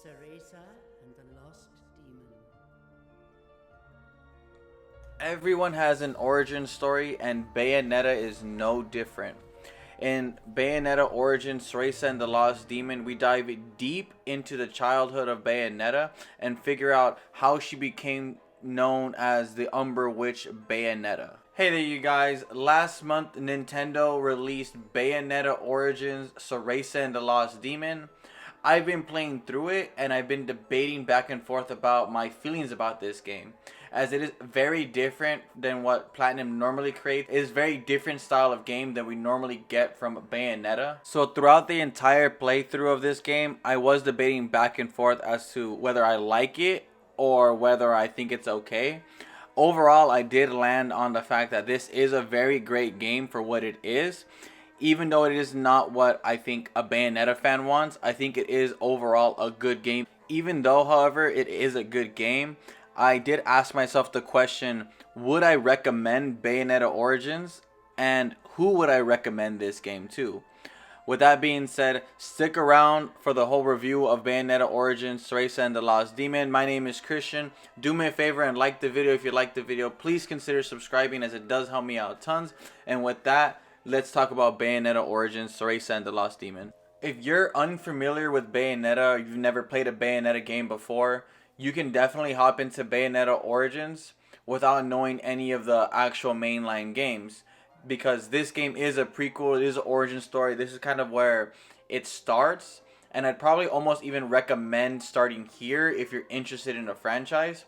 Cereza and the Lost Demon. Everyone has an origin story, and Bayonetta is no different. In Bayonetta Origin, Cereza and the Lost Demon, we dive deep into the childhood of Bayonetta and figure out how she became known as the Umber Witch Bayonetta. Hey there you guys, last month Nintendo released Bayonetta Origins, Cereza and the Lost Demon. I've been playing through it and I've been debating back and forth about my feelings about this game, as it is very different than what Platinum normally creates. It is very different style of game than we normally get from Bayonetta. So throughout the entire playthrough of this game, I was debating back and forth as to whether I like it or whether I think it's okay. Overall, I did land on the fact that this is a very great game for what it is. Even though it is not what I think a Bayonetta fan wants, I think it is overall a good game. Even though, however, it is a good game, I did ask myself the question, would I recommend Bayonetta Origins? And who would I recommend this game to? With that being said, stick around for the whole review of Bayonetta Origins, Cereza and the Lost Demon. My name is Christian. Do me a favor and like the video if you like the video. Please consider subscribing, as it does help me out tons. And with that, let's talk about Bayonetta Origins, Cereza and the Lost Demon. If you're unfamiliar with Bayonetta, or you've never played a Bayonetta game before, you can definitely hop into Bayonetta Origins without knowing any of the actual mainline games, because this game is a prequel, it is an origin story. This is kind of where it starts, and I'd probably almost even recommend starting here if you're interested in a franchise,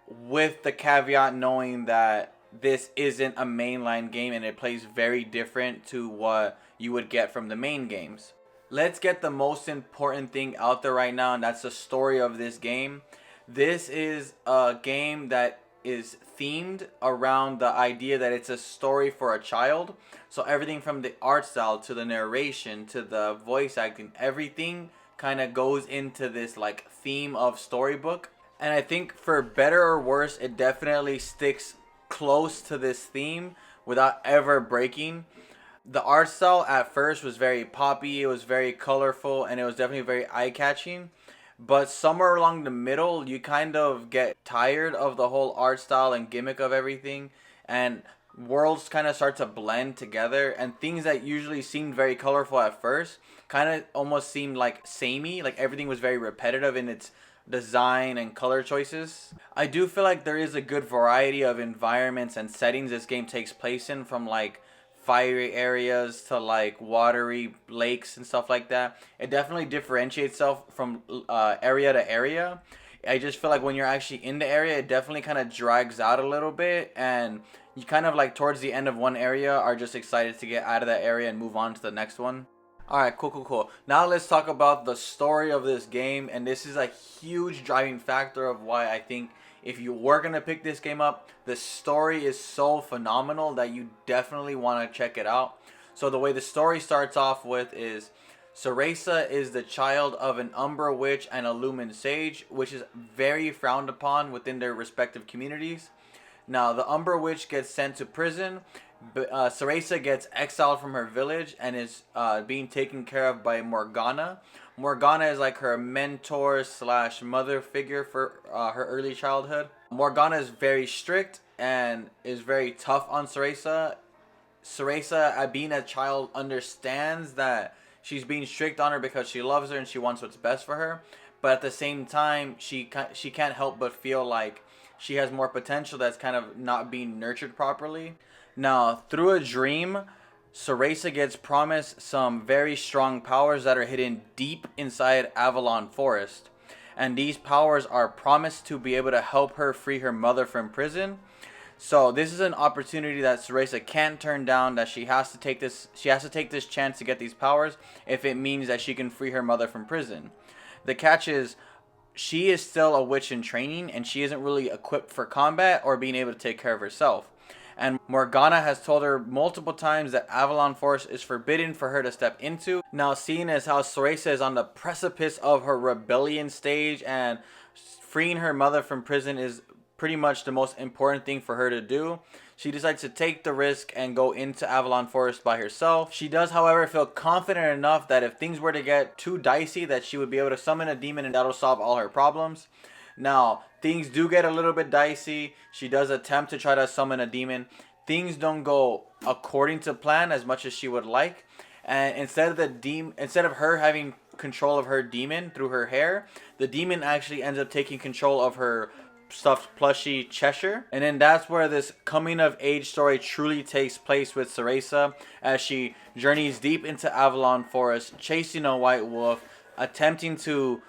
with the caveat knowing that this isn't a mainline game and it plays very different to what you would get from the main games. Let's get the most important thing out there right now, and that's the story of this game. This is a game that is themed around the idea that it's a story for a child. So everything from the art style to the narration to the voice acting, everything kind of goes into this like theme of storybook. And I think for better or worse, it definitely sticks close to this theme without ever breaking. The art style at first was very poppy, it was very colorful, and it was definitely very eye-catching. But somewhere along the middle, you kind of get tired of the whole art style and gimmick of everything, and worlds kind of start to blend together, and things that usually seemed very colorful at first kind of almost seemed like samey, like everything was very repetitive in its design and color choices. I do feel like there is a good variety of environments and settings this game takes place in, from like fiery areas to like watery lakes and stuff like that. It definitely differentiates itself from area to area. I just feel like when you're actually in the area, it definitely kind of drags out a little bit, and you kind of like towards the end of one area are just excited to get out of that area and move on to the next one. Alright, cool. Now let's talk about the story of this game, and this is a huge driving factor of why I think if you were going to pick this game up, the story is so phenomenal that you definitely want to check it out. So the way the story starts off with is Cereza is the child of an Umber Witch and a Lumen Sage, which is very frowned upon within their respective communities. Now, the Umber Witch gets sent to prison. Cereza gets exiled from her village and is being taken care of by Morgana. Morgana is like her mentor slash mother figure for her early childhood. Morgana is very strict and is very tough on Cereza. Cereza, being a child, understands that she's being strict on her because she loves her and she wants what's best for her. But at the same time, she can't help but feel like she has more potential that's kind of not being nurtured properly. Now, through a dream, Cereza gets promised some very strong powers that are hidden deep inside Avalon Forest. And these powers are promised to be able to help her free her mother from prison. So this is an opportunity that Cereza can't turn down, that she has to take this chance to get these powers if it means that she can free her mother from prison. The catch is, she is still a witch in training and she isn't really equipped for combat or being able to take care of herself. And Morgana has told her multiple times that Avalon Forest is forbidden for her to step into. Now, seeing as how Cereza is on the precipice of her rebellion stage, and freeing her mother from prison is pretty much the most important thing for her to do, she decides to take the risk and go into Avalon Forest by herself. She does, however, feel confident enough that if things were to get too dicey, that she would be able to summon a demon and that'll solve all her problems. Now, things do get a little bit dicey. She does attempt to try to summon a demon. Things don't go according to plan as much as she would like. And instead of her having control of her demon through her hair, the demon actually ends up taking control of her stuffed plushie Cheshire. And then that's where this coming of age story truly takes place with Cereza, as she journeys deep into Avalon Forest, chasing a white wolf, attempting to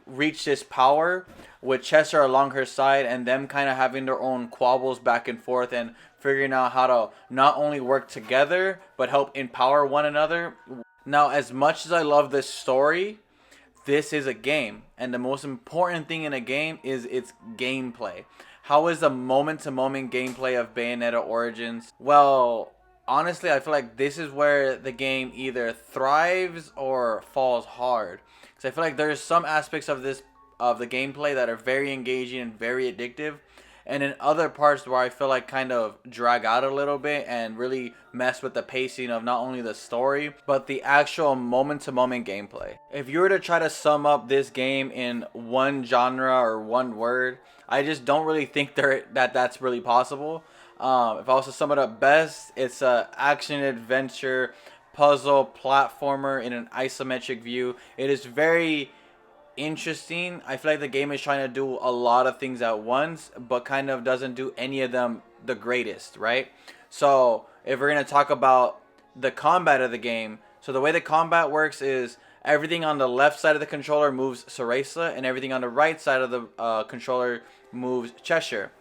reach this power with Cheshire along her side, and them kind of having their own quabbles back and forth and figuring out how to not only work together but help empower one another. Now, as much as I love this story, this is a game, and the most important thing in a game is its gameplay. How is the moment-to-moment gameplay of Bayonetta Origins? Well, honestly, I feel like this is where the game either thrives or falls hard. Because I feel like there's some aspects of the gameplay that are very engaging and very addictive, and in other parts where I feel like kind of drag out a little bit and really mess with the pacing of not only the story but the actual moment-to-moment gameplay. If you were to try to sum up this game in one genre or one word, I just don't really think that's really possible. If I was to sum it up best, it's a action adventure puzzle platformer in an isometric view. It is very interesting. I feel like the game is trying to do a lot of things at once, but kind of doesn't do any of them the greatest, right? So if we're going to talk about the combat of the game, so the way the combat works is everything on the left side of the controller moves Cereza, and everything on the right side of the controller moves Cheshire.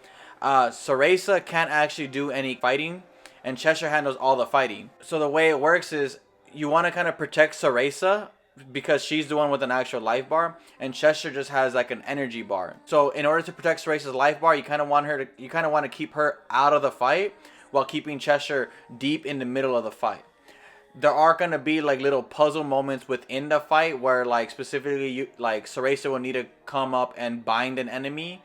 Cereza can't actually do any fighting, and Cheshire handles all the fighting. So the way it works is you want to kind of protect Cereza because she's the one with an actual life bar, and Cheshire just has like an energy bar. So in order to protect Cereza's life bar, you kind of want to keep her out of the fight while keeping Cheshire deep in the middle of the fight. There are going to be like little puzzle moments within the fight where like specifically Cereza will need to come up and bind an enemy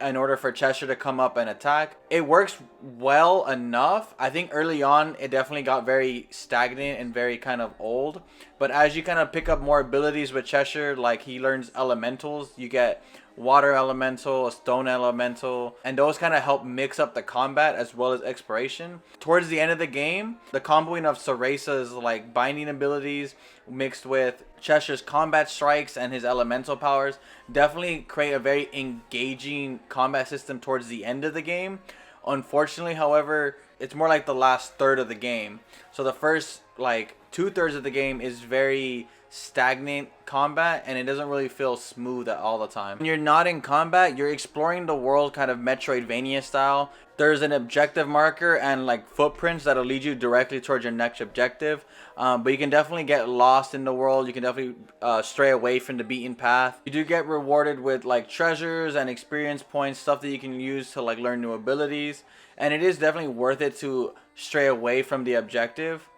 in order for Cheshire to come up and attack. It works well enough. I think early on it definitely got very stagnant and very kind of old, but as you kind of pick up more abilities with Cheshire, like he learns elementals, you get water elemental, a stone elemental, and those kind of help mix up the combat as well as exploration. Towards the end of the game, the comboing of Cereza's like binding abilities mixed with Cheshire's combat strikes and his elemental powers definitely create a very engaging combat system towards the end of the game. Unfortunately, however, it's more like the last third of the game. So the first like 2/3 of the game is very stagnant combat, and it doesn't really feel smooth all the time. When you're not in combat, you're exploring the world kind of Metroidvania style. There's an objective marker and like footprints that'll lead you directly towards your next objective, but you can definitely get lost in the world. You can definitely stray away from the beaten path. You do get rewarded with like treasures and experience points, stuff that you can use to like learn new abilities, and it is definitely worth it to stray away from the objective.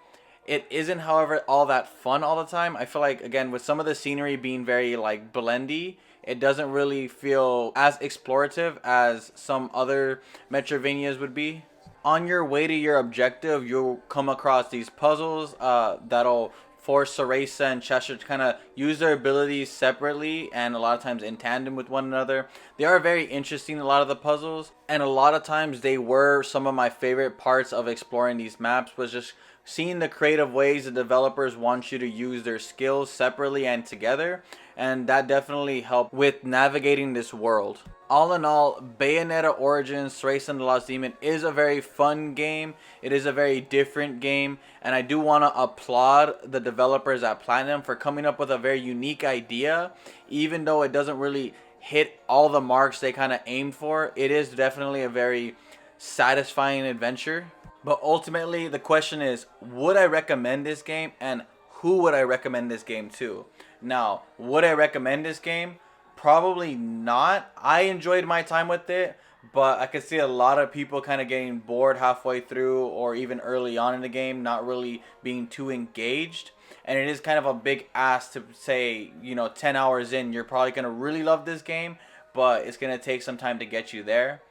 It isn't, however, all that fun all the time. I feel like, again, with some of the scenery being very like blendy, it doesn't really feel as explorative as some other Metroidvanias would be. On your way to your objective, you'll come across these puzzles that'll force Cereza and Cheshire to kind of use their abilities separately and a lot of times in tandem with one another. They are very interesting, a lot of the puzzles, and a lot of times they were some of my favorite parts of exploring these maps, was just seeing the creative ways the developers want you to use their skills separately and together, and that definitely helped with navigating this world. All in all, Bayonetta Origins Cereza and the Lost Demon is a very fun game. It is a very different game, and I do want to applaud the developers at Platinum for coming up with a very unique idea. Even though it doesn't really hit all the marks they kind of aimed for, it is definitely a very satisfying adventure. But ultimately, the question is, would I recommend this game, and who would I recommend this game to? Now, would I recommend this game? Probably not. I enjoyed my time with it, but I could see a lot of people kind of getting bored halfway through or even early on in the game, not really being too engaged. And it is kind of a big ask to say, 10 hours in, you're probably going to really love this game, but it's going to take some time to get you there.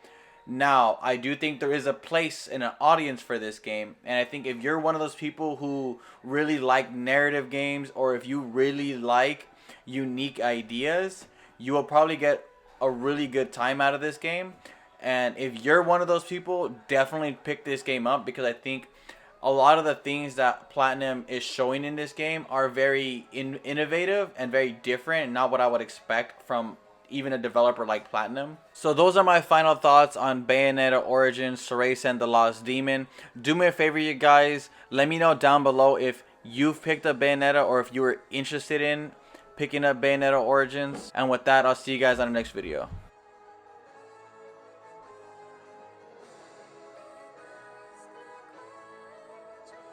Now, I do think there is a place and an audience for this game, and I think if you're one of those people who really like narrative games, or if you really like unique ideas, you will probably get a really good time out of this game. And if you're one of those people, definitely pick this game up, because I think a lot of the things that Platinum is showing in this game are very innovative and very different, not what I would expect from even a developer like Platinum. So those are my final thoughts on Bayonetta Origins, Cereza and the Lost Demon. Do me a favor, you guys. Let me know down below if you've picked up Bayonetta, or if you were interested in picking up Bayonetta Origins. And with that, I'll see you guys on the next video.